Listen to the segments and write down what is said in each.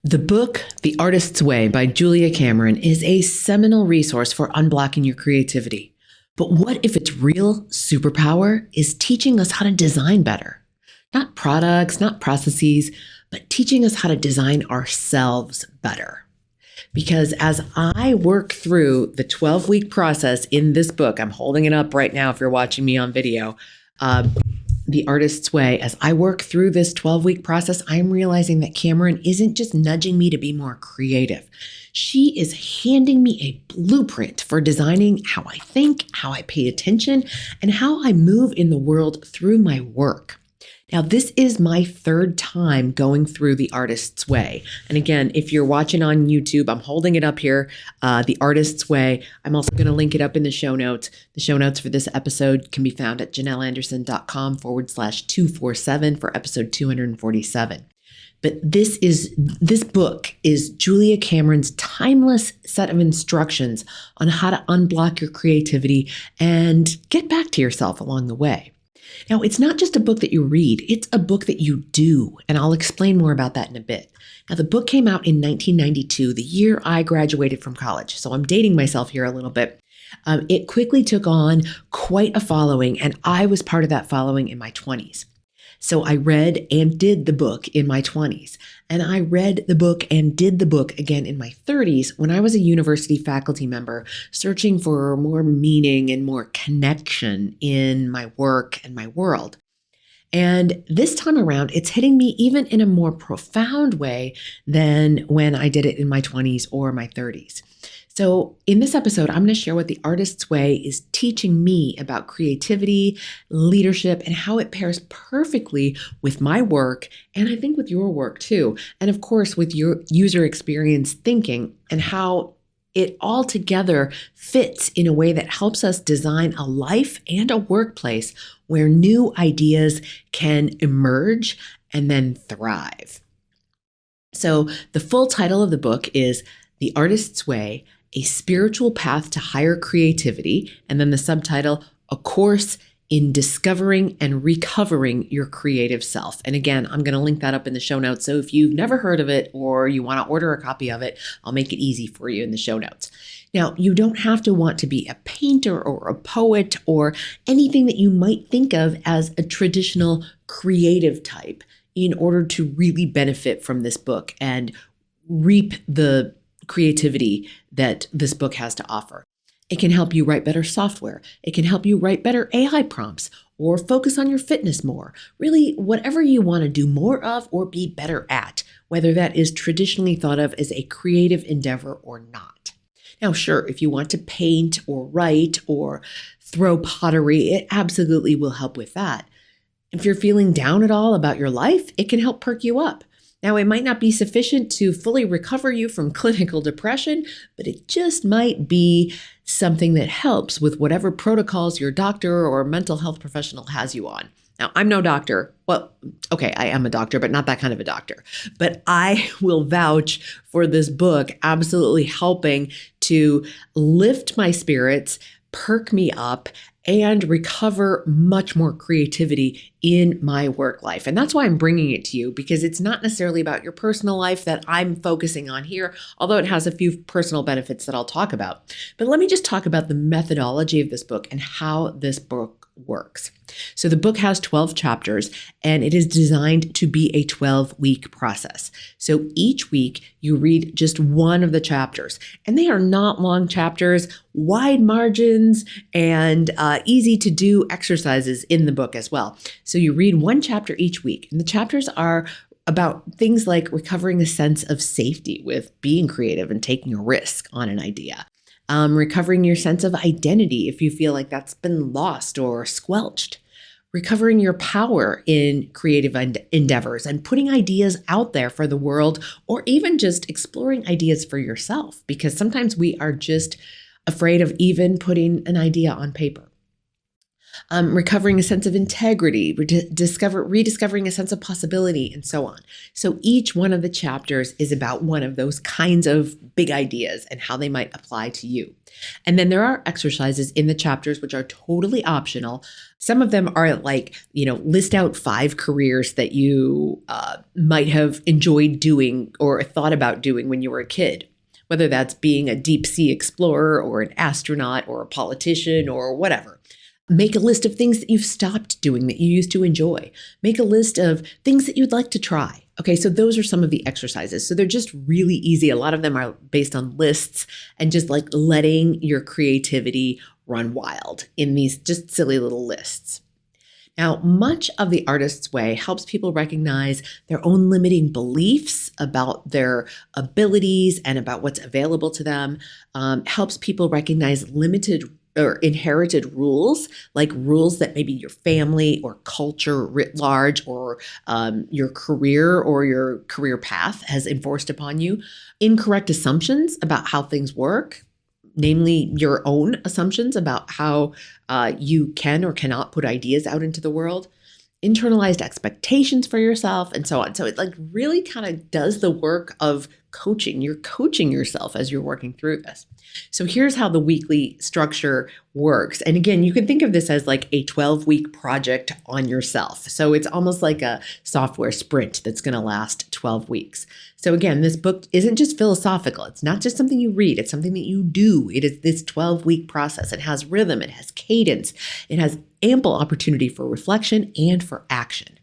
The book, The Artist's Way by Julia Cameron, is a seminal resource for unblocking your creativity. But what if its real superpower is teaching us how to design better? Not products, not processes, but teaching us how to design ourselves better. Because as I work through the 12-week process in this book, I'm holding it up right now if you're watching me on video, The Artist's Way, as I work through this 12-week process, I'm realizing that Cameron isn't just nudging me to be more creative. She is handing me a blueprint for designing how I think, how I pay attention, and how I move in the world through my work. Now, this is my third time going through The Artist's Way. And again, if you're watching on YouTube, I'm holding it up here, The Artist's Way. I'm also going to link it up in the show notes. The show notes for this episode can be found at janelanderson.com/247 for episode 247. But this book is Julia Cameron's timeless set of instructions on how to unblock your creativity and get back to yourself along the way. Now, it's not just a book that you read, it's a book that you do, and I'll explain more about that in a bit. Now, the book came out in 1992, the year I graduated from college, so I'm dating myself here a little bit. It quickly took on quite a following, and I was part of that following in my 20s. So I read and did the book in my 20s, and I read the book and did the book again in my 30s when I was a university faculty member searching for more meaning and more connection in my work and my world. And this time around, it's hitting me even in a more profound way than when I did it in my 20s or my 30s. So in this episode, I'm going to share what The Artist's Way is teaching me about creativity, leadership, and how it pairs perfectly with my work, and I think with your work too, and of course with your user experience thinking, and how it all together fits in a way that helps us design a life and a workplace where new ideas can emerge and then thrive. So the full title of the book is The Artist's Way, A Spiritual Path to Higher Creativity, and then the subtitle, A Course in Discovering and Recovering Your Creative Self. And again, I'm going to link that up in the show notes. So if you've never heard of it or you want to order a copy of it, I'll make it easy for you in the show notes. Now, you don't have to want to be a painter or a poet or anything that you might think of as a traditional creative type in order to really benefit from this book and reap the creativity that this book has to offer. It can help you write better software. It can help you write better AI prompts or focus on your fitness more. Really, whatever you want to do more of or be better at, whether that is traditionally thought of as a creative endeavor or not. Now, sure, if you want to paint or write or throw pottery, it absolutely will help with that. If you're feeling down at all about your life, it can help perk you up. Now, it might not be sufficient to fully recover you from clinical depression, but it just might be something that helps with whatever protocols your doctor or mental health professional has you on. Now, I'm no doctor. Well, okay, I am a doctor, but not that kind of a doctor. But I will vouch for this book absolutely helping to lift my spirits, perk me up, and recover much more creativity in my work life. And that's why I'm bringing it to you, because it's not necessarily about your personal life that I'm focusing on here, although it has a few personal benefits that I'll talk about. But let me just talk about the methodology of this book and how this book works. So the book has 12 chapters, and it is designed to be a 12-week process. So each week you read just one of the chapters, and they are not long chapters, wide margins, and easy to do exercises in the book as well. So you read one chapter each week, and the chapters are about things like recovering a sense of safety with being creative and taking a risk on an idea. Recovering your sense of identity if you feel like that's been lost or squelched. Recovering your power in creative endeavors and putting ideas out there for the world, or even just exploring ideas for yourself, because sometimes we are just afraid of even putting an idea on paper. recovering a sense of integrity, rediscovering a sense of possibility, and so on. So each one of the chapters is about one of those kinds of big ideas and how they might apply to you. And then there are exercises in the chapters which are totally optional. Some of them are like, list out 5 careers that you might have enjoyed doing or thought about doing when you were a kid, whether that's being a deep sea explorer or an astronaut or a politician or whatever. Make a list of things that you've stopped doing that you used to enjoy. Make a list of things that you'd like to try. Okay, so those are some of the exercises. So they're just really easy. A lot of them are based on lists and just like letting your creativity run wild in these just silly little lists. Now, much of The Artist's Way helps people recognize their own limiting beliefs about their abilities and about what's available to them, helps people recognize limited or inherited rules, like rules that maybe your family or culture writ large or your career path has enforced upon you, incorrect assumptions about how things work, namely your own assumptions about how you can or cannot put ideas out into the world, internalized expectations for yourself, and so on. So it like really kind of does the work of coaching. You're coaching yourself as you're working through this. So here's how the weekly structure works. And again, you can think of this as like a 12-week project on yourself. So it's almost like a software sprint that's going to last 12 weeks. So again, this book isn't just philosophical. It's not just something you read. It's something that you do. It is this 12-week process. It has rhythm. It has cadence. It has ample opportunity for reflection and for action.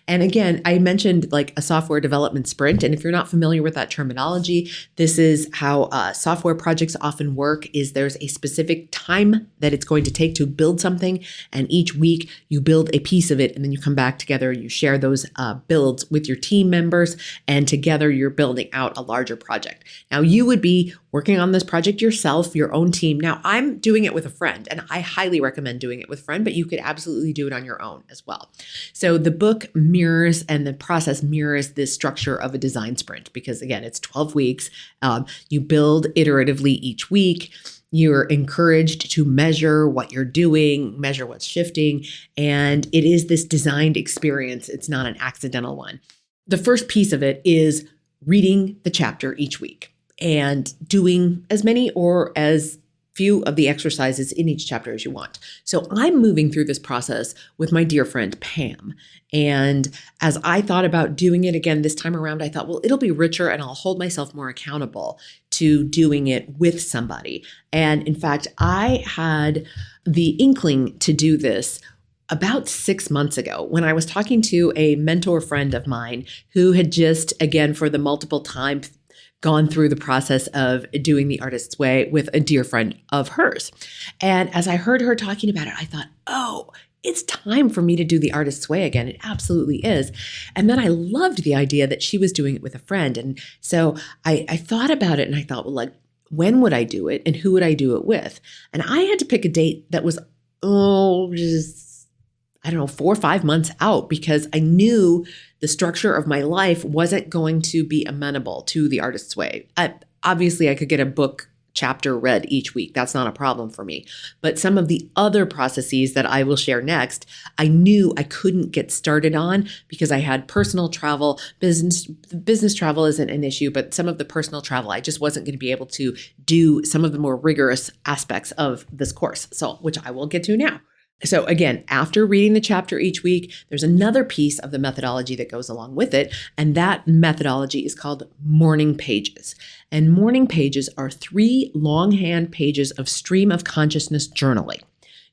And again, I mentioned like a software development sprint. And if you're not familiar with that terminology, this is how software projects often work. Is there's a specific time that it's going to take to build something. And each week you build a piece of it and then you come back together, you share those builds with your team members, and together you're building out a larger project. Now you would be working on this project yourself, your own team. Now I'm doing it with a friend, and I highly recommend doing it with a friend, but you could absolutely do it on your own as well. So the book mirrors and the process mirrors this structure of a design sprint, because again, it's 12 weeks. You build iteratively each week. You're encouraged to measure what you're doing, measure what's shifting, and it is this designed experience. It's not an accidental one. The first piece of it is reading the chapter each week and doing as many or as few of the exercises in each chapter as you want. So I'm moving through this process with my dear friend, Pam. And as I thought about doing it again this time around, I thought, well, it'll be richer and I'll hold myself more accountable to doing it with somebody. And in fact, I had the inkling to do this about 6 months ago when I was talking to a mentor friend of mine who had just, again, for the multiple time, gone through the process of doing The Artist's Way with a dear friend of hers. And as I heard her talking about it, I thought, oh, it's time for me to do The Artist's Way again. It absolutely is. And then I loved the idea that she was doing it with a friend. And so I thought about it and I thought, well, like, when would I do it and who would I do it with? And I had to pick a date that was, just 4 or 5 months out, because I knew the structure of my life wasn't going to be amenable to The Artist's Way. Obviously, I could get a book chapter read each week. That's not a problem for me. But some of the other processes that I will share next, I knew I couldn't get started on because I had personal travel. Business travel isn't an issue, but some of the personal travel, I just wasn't going to be able to do some of the more rigorous aspects of this course. So, which I will get to now. So again, after reading the chapter each week, there's another piece of the methodology that goes along with it. And that methodology is called morning pages. And morning pages are 3 longhand pages of stream of consciousness journaling.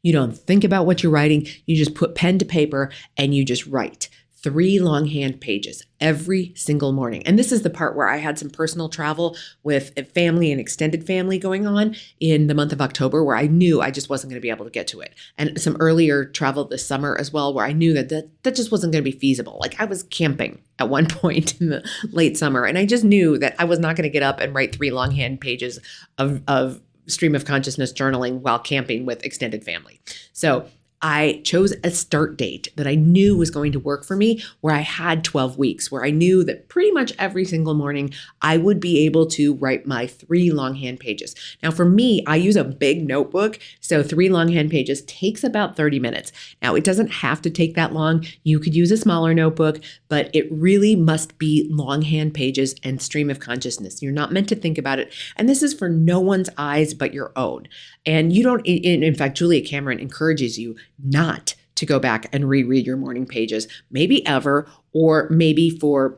You don't think about what you're writing. You just put pen to paper and you just write. 3 longhand pages every single morning. And this is the part where I had some personal travel with a family and extended family going on in the month of October, where I knew I just wasn't going to be able to get to it. And some earlier travel this summer as well, where I knew that just wasn't going to be feasible. Like I was camping at one point in the late summer, and I just knew that I was not going to get up and write 3 longhand pages of stream of consciousness journaling while camping with extended family. So I chose a start date that I knew was going to work for me, where I had 12 weeks, where I knew that pretty much every single morning I would be able to write my 3 longhand pages. Now, for me, I use a big notebook, so 3 longhand pages takes about 30 minutes. Now, it doesn't have to take that long. You could use a smaller notebook, but it really must be longhand pages and stream of consciousness. You're not meant to think about it. And this is for no one's eyes but your own. And you don't, in fact, Julia Cameron encourages you not to go back and reread your morning pages, maybe ever, or maybe for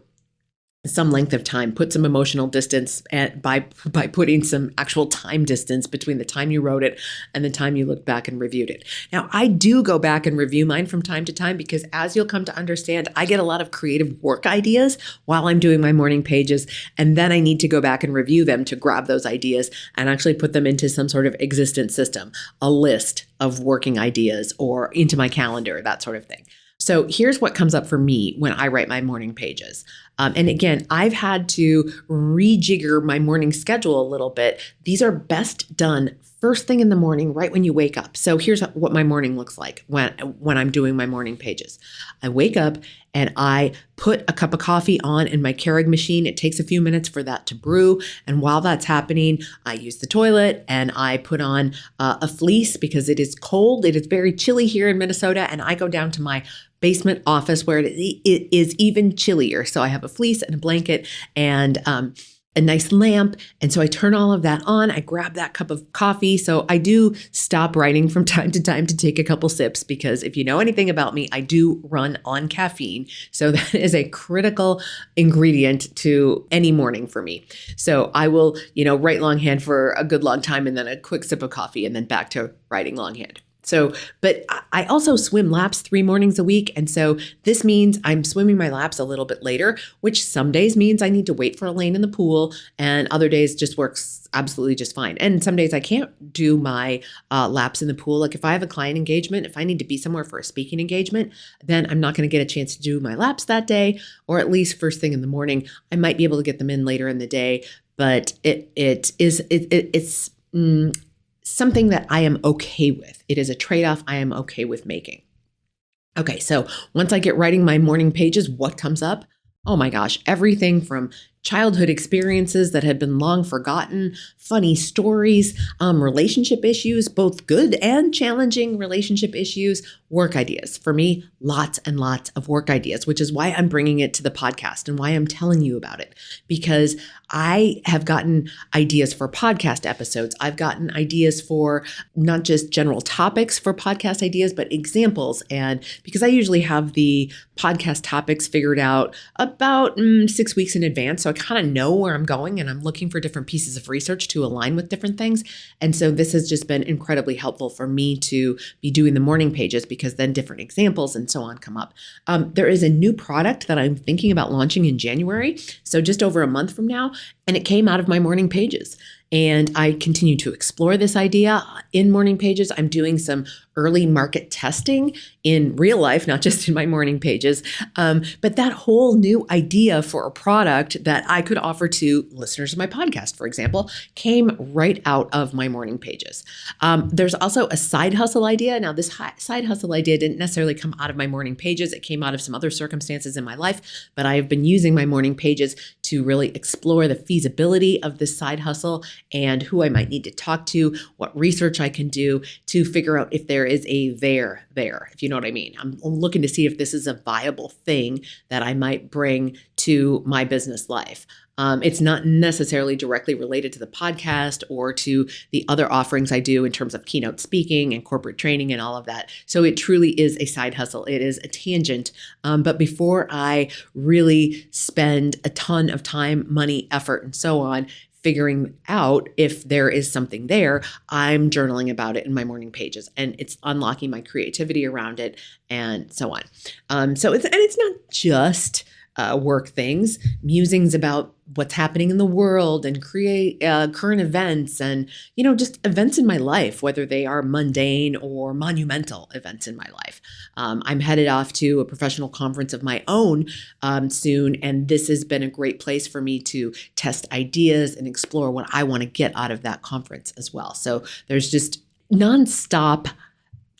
some length of time. Put some emotional distance by putting some actual time distance between the time you wrote it and the time you looked back and reviewed it. Now, I do go back and review mine from time to time because, as you'll come to understand, I get a lot of creative work ideas while I'm doing my morning pages, and then I need to go back and review them to grab those ideas and actually put them into some sort of existent system, a list of working ideas, or into my calendar, that sort of thing. So here's what comes up for me when I write my morning pages. And again, I've had to rejigger my morning schedule a little bit. These are best done first thing in the morning, right when you wake up. So here's what my morning looks like when I'm doing my morning pages. I wake up and I put a cup of coffee on in my Keurig machine. It takes a few minutes for that to brew. And while that's happening, I use the toilet and I put on a fleece because it is cold. It is very chilly here in Minnesota. And I go down to my basement office where it is even chillier. So I have a fleece and a blanket and a nice lamp. And so I turn all of that on. I grab that cup of coffee. So I do stop writing from time to time to take a couple sips, because if you know anything about me, I do run on caffeine. So that is a critical ingredient to any morning for me. So I will, write longhand for a good long time and then a quick sip of coffee and then back to writing longhand. So, but I also swim laps 3 mornings a week. And so this means I'm swimming my laps a little bit later, which some days means I need to wait for a lane in the pool, and other days just works absolutely just fine. And some days I can't do my laps in the pool. Like if I have a client engagement, if I need to be somewhere for a speaking engagement, then I'm not going to get a chance to do my laps that day, or at least first thing in the morning. I might be able to get them in later in the day, but it's something that I am okay with. It is a trade-off I am okay with making. Okay, so once I get writing my morning pages, what comes up? Oh my gosh, everything from childhood experiences that had been long forgotten, funny stories, relationship issues, both good and challenging relationship issues, work ideas. For me, lots and lots of work ideas, which is why I'm bringing it to the podcast and why I'm telling you about it, because I have gotten ideas for podcast episodes. I've gotten ideas for not just general topics for podcast ideas, but examples. And because I usually have the podcast topics figured out about 6 weeks in advance, so I kind of know where I'm going, and I'm looking for different pieces of research to align with different things. And so this has just been incredibly helpful for me to be doing the morning pages, because then different examples and so on come up. There is a new product that I'm thinking about launching in January, so just over a month from now, and it came out of my morning pages. And I continue to explore this idea in morning pages. I'm doing some early market testing in real life, not just in my morning pages. But that whole new idea for a product that I could offer to listeners of my podcast, for example, came right out of my morning pages. There's also a side hustle idea. Now, this side hustle idea didn't necessarily come out of my morning pages. It came out of some other circumstances in my life, but I have been using my morning pages to really explore the feasibility of this side hustle and who I might need to talk to, what research I can do to figure out if there is a there, if you know what I mean. I'm looking to see if this is a viable thing that I might bring to my business life. It's not necessarily directly related to the podcast or to the other offerings I do in terms of keynote speaking and corporate training and all of that. So it truly is a side hustle. It is a tangent. But before I really spend a ton of time, money, effort, and so on figuring out if there is something there, I'm journaling about it in my morning pages, and it's unlocking my creativity around it and so on. So it's not just work things, musings about what's happening in the world and create current events and, just events in my life, whether they are mundane or monumental events in my life. I'm headed off to a professional conference of my own soon, and this has been a great place for me to test ideas and explore what I want to get out of that conference as well. So there's just nonstop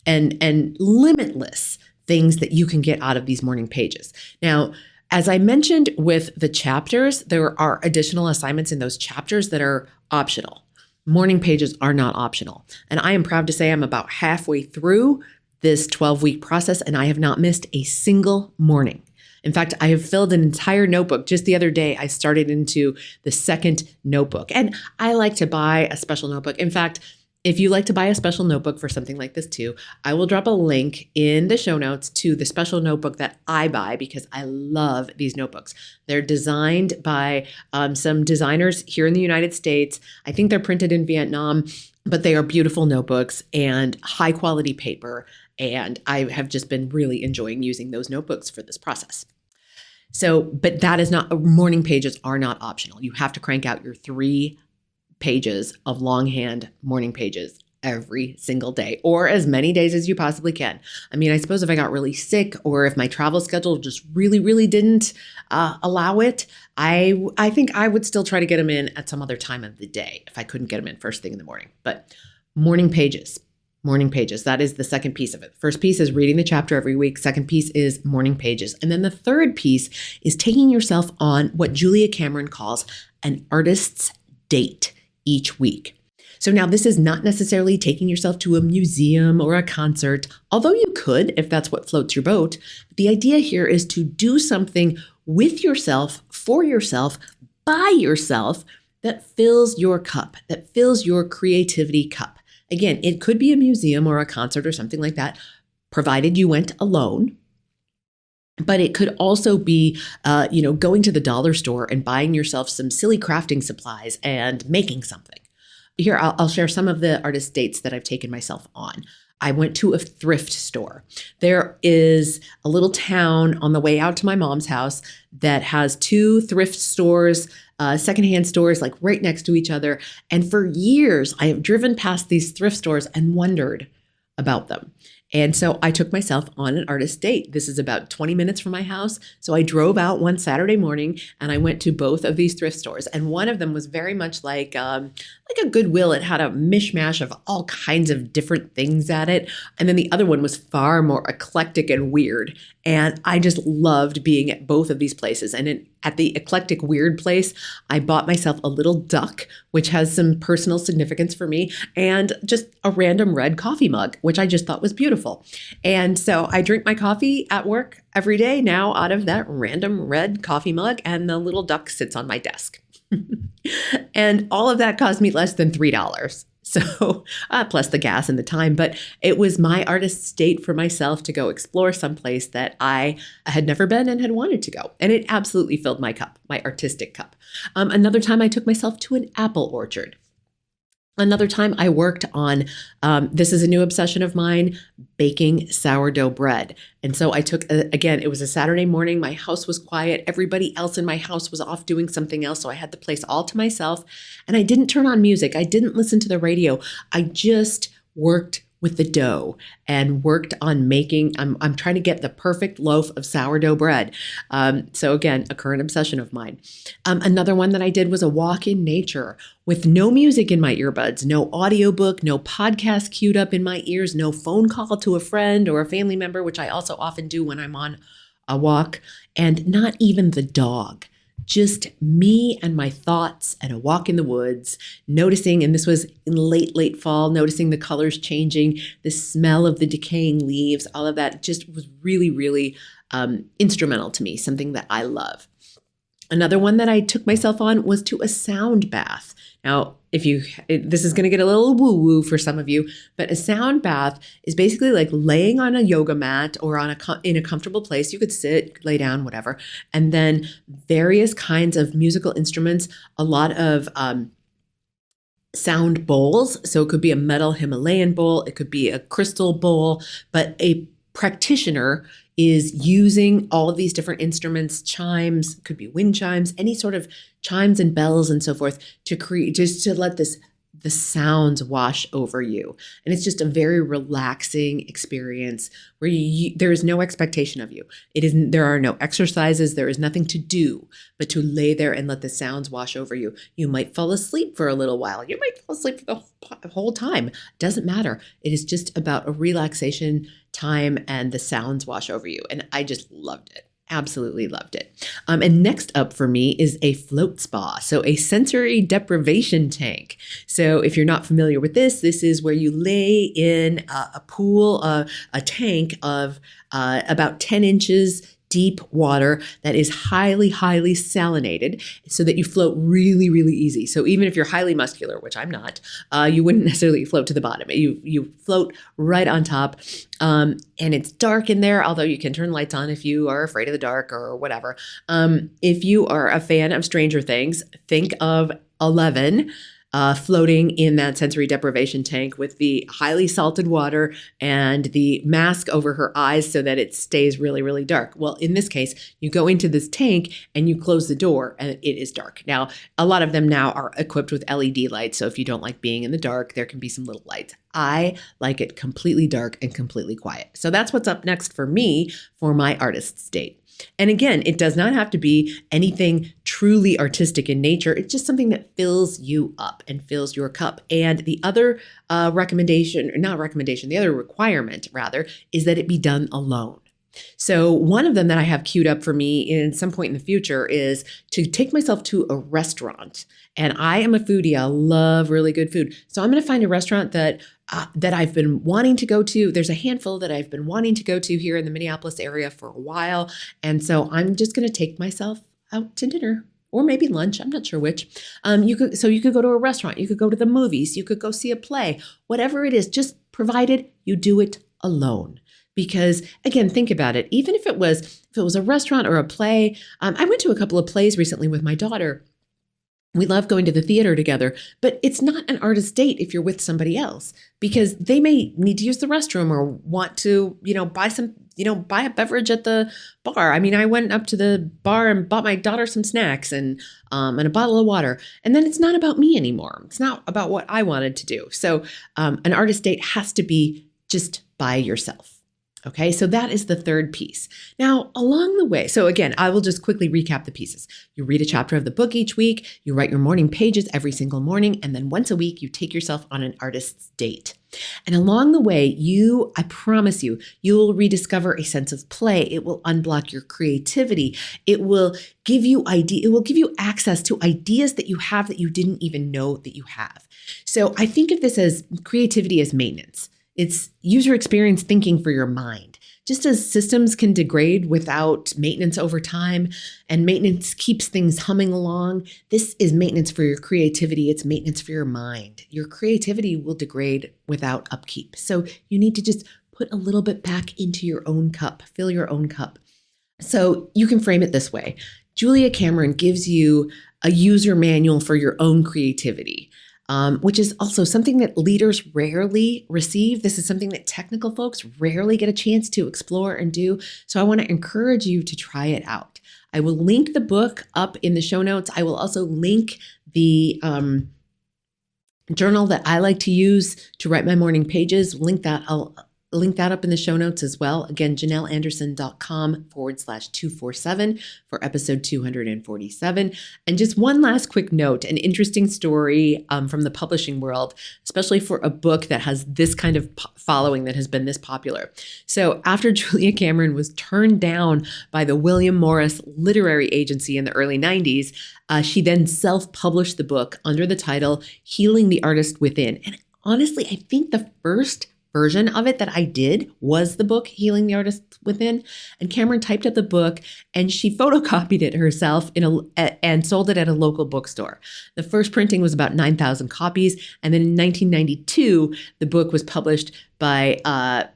and limitless things that you can get out of these morning pages. Now, as I mentioned with the chapters, there are additional assignments in those chapters that are optional. Morning pages are not optional. And I am proud to say I'm about halfway through this 12-week process, and I have not missed a single morning. In fact, I have filled an entire notebook. Just the other day, I started into the second notebook. And I like to buy a special notebook. In fact, if you like to buy a special notebook for something like this too, I will drop a link in the show notes to the special notebook that I buy because I love these notebooks. They're designed by some designers here in the United States. I think they're printed in Vietnam, but they are beautiful notebooks and high quality paper. And I have just been really enjoying using those notebooks for this process. So, but that is not, morning pages are not optional. You have to crank out your 3 pages of longhand morning pages every single day, or as many days as you possibly can. I mean, I suppose if I got really sick or if my travel schedule just really didn't allow it, I think I would still try to get them in at some other time of the day if I couldn't get them in first thing in the morning. But morning pages, that is the second piece of it. First piece is reading the chapter every week. Second piece is morning pages. And then the third piece is taking yourself on what Julia Cameron calls an artist's date each week. So now this is not necessarily taking yourself to a museum or a concert, although you could if that's what floats your boat. The idea here is to do something with yourself, for yourself, by yourself that fills your cup, that fills your creativity cup. Again, it could be a museum or a concert or something like that, provided you went alone. But it could also be, going to the dollar store and buying yourself some silly crafting supplies and making something. Here, I'll share some of the artist dates that I've taken myself on. I went to a thrift store. There is a little town on the way out to my mom's house that has 2 thrift stores, secondhand stores, like right next to each other. And for years, I have driven past these thrift stores and wondered about them. And so I took myself on an artist date. This is about 20 minutes from my house. So I drove out one Saturday morning and I went to both of these thrift stores. And one of them was very much like a Goodwill. It had a mishmash of all kinds of different things at it. And then the other one was far more eclectic and weird. And I just loved being at both of these places. And at the eclectic weird place, I bought myself a little duck, which has some personal significance for me, and just a random red coffee mug, which I just thought was beautiful. And so I drink my coffee at work every day now out of that random red coffee mug, and the little duck sits on my desk. And all of that cost me less than $3. So plus the gas and the time, but it was my artist's date for myself to go explore someplace that I had never been and had wanted to go. And it absolutely filled my cup, my artistic cup. Another time I took myself to an apple orchard. Another time I worked on, this is a new obsession of mine, baking sourdough bread. And so I took, again, it was a Saturday morning. My house was quiet. Everybody else in my house was off doing something else. So I had the place all to myself. And I didn't turn on music. I didn't listen to the radio. I just worked with the dough and worked on making, I'm trying to get the perfect loaf of sourdough bread. So again, a current obsession of mine. Another one that I did was a walk in nature with no music in my earbuds, no audiobook, no podcast queued up in my ears, no phone call to a friend or a family member, which I also often do when I'm on a walk, and not even the dog. Just me and my thoughts and a walk in the woods, noticing, and this was in late fall, noticing the colors changing, the smell of the decaying leaves, all of that just was really instrumental to me, something that I love. Another one that I took myself on was to a sound bath. Now, this is going to get a little woo-woo for some of you, but a sound bath is basically like laying on a yoga mat or in a comfortable place. You could sit, lay down, whatever, and then various kinds of musical instruments, a lot of sound bowls. So it could be a metal Himalayan bowl, it could be a crystal bowl, but a practitioner is using all of these different instruments, chimes, could be wind chimes, any sort of chimes and bells and so forth, to create, just to let the sounds wash over you. And it's just a very relaxing experience where there is no expectation of you. There are no exercises. There is nothing to do but to lay there and let the sounds wash over you. You might fall asleep for a little while. You might fall asleep for the whole time. Doesn't matter. It is just about a relaxation time and the sounds wash over you. And I just loved it. Absolutely loved it. And next up for me is a float spa. So a sensory deprivation tank. So if you're not familiar with this is where you lay in a pool, a tank of about 10 inches deep water that is highly, highly salinated so that you float really, really easy. So even if you're highly muscular, which I'm not, you wouldn't necessarily float to the bottom. You float right on top. And it's dark in there, although you can turn lights on if you are afraid of the dark or whatever. If you are a fan of Stranger Things, think of 11 floating in that sensory deprivation tank with the highly salted water and the mask over her eyes so that it stays really, really dark. Well, in this case, you go into this tank and you close the door and it is dark. Now, a lot of them now are equipped with LED lights. So if you don't like being in the dark, there can be some little lights. I like it completely dark and completely quiet. So that's what's up next for me for my artist's date. And again, it does not have to be anything truly artistic in nature. It's just something that fills you up and fills your cup. And the other the other requirement rather, is that it be done alone. So one of them that I have queued up for me in some point in the future is to take myself to a restaurant. And I am a foodie. I love really good food. So I'm going to find a restaurant that I've been wanting to go to. There's a handful that I've been wanting to go to here in the Minneapolis area for a while. And so I'm just going to take myself out to dinner or maybe lunch. I'm not sure which. You could go to a restaurant. You could go to the movies. You could go see a play, whatever it is, just provided you do it alone. Because again, think about it. Even if it was a restaurant or a play, I went to a couple of plays recently with my daughter. We love going to the theater together, but it's not an artist date if you're with somebody else because they may need to use the restroom or want to, buy a beverage at the bar. I mean, I went up to the bar and bought my daughter some snacks and a bottle of water. And then it's not about me anymore. It's not about what I wanted to do. So an artist date has to be just by yourself. Okay, so that is the third piece. Now, along the way, so again, I will just quickly recap the pieces. You read a chapter of the book each week, you write your morning pages every single morning, and then once a week, you take yourself on an artist's date. And along the way, I promise you will rediscover a sense of play. It will unblock your creativity. It will give you access to ideas that you have that you didn't even know that you have. So I think of this as creativity as maintenance. It's user experience thinking for your mind. Just as systems can degrade without maintenance over time, and maintenance keeps things humming along, this is maintenance for your creativity. It's maintenance for your mind. Your creativity will degrade without upkeep. So you need to just put a little bit back into your own cup, fill your own cup. So you can frame it this way. Julia Cameron gives you a user manual for your own creativity. Which is also something that leaders rarely receive. This is something that technical folks rarely get a chance to explore and do. So I want to encourage you to try it out. I will link the book up in the show notes. I will also link the journal that I like to use to write my morning pages. I'll link that up in the show notes as well. Again, janelanderson.com/247 for episode 247. And just one last quick note, an interesting story from the publishing world, especially for a book that has this kind of following that has been this popular. So after Julia Cameron was turned down by the William Morris Literary Agency in the early 90s, she then self-published the book under the title Healing the Artist Within. And honestly, I think the first version of it that I did was the book Healing the Artist Within. And Cameron typed up the book and she photocopied it herself and sold it at a local bookstore. The first printing was about 9,000 copies. And then in 1992, the book was published by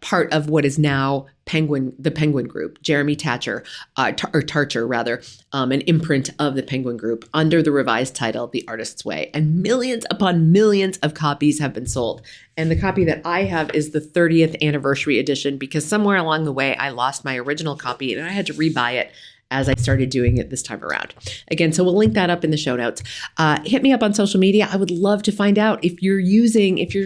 part of what is now the Penguin Group, Jeremy Tarcher, an imprint of the Penguin Group under the revised title, The Artist's Way. And millions upon millions of copies have been sold. And the copy that I have is the 30th anniversary edition because somewhere along the way, I lost my original copy and I had to rebuy it as I started doing it this time around. Again, so we'll link that up in the show notes. Hit me up on social media. I would love to find out if you're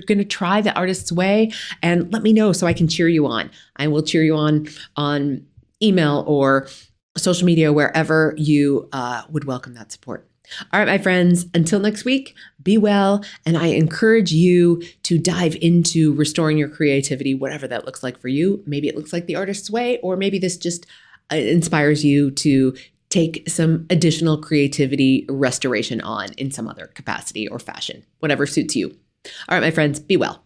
going to try the Artist's Way, and let me know so I can cheer you on. I will cheer you on email or social media, wherever you would welcome that support. All right, my friends, until next week, be well. And I encourage you to dive into restoring your creativity, whatever that looks like for you. Maybe it looks like the Artist's Way, or maybe this just inspires you to take some additional creativity restoration on in some other capacity or fashion, whatever suits you. All right, my friends, be well.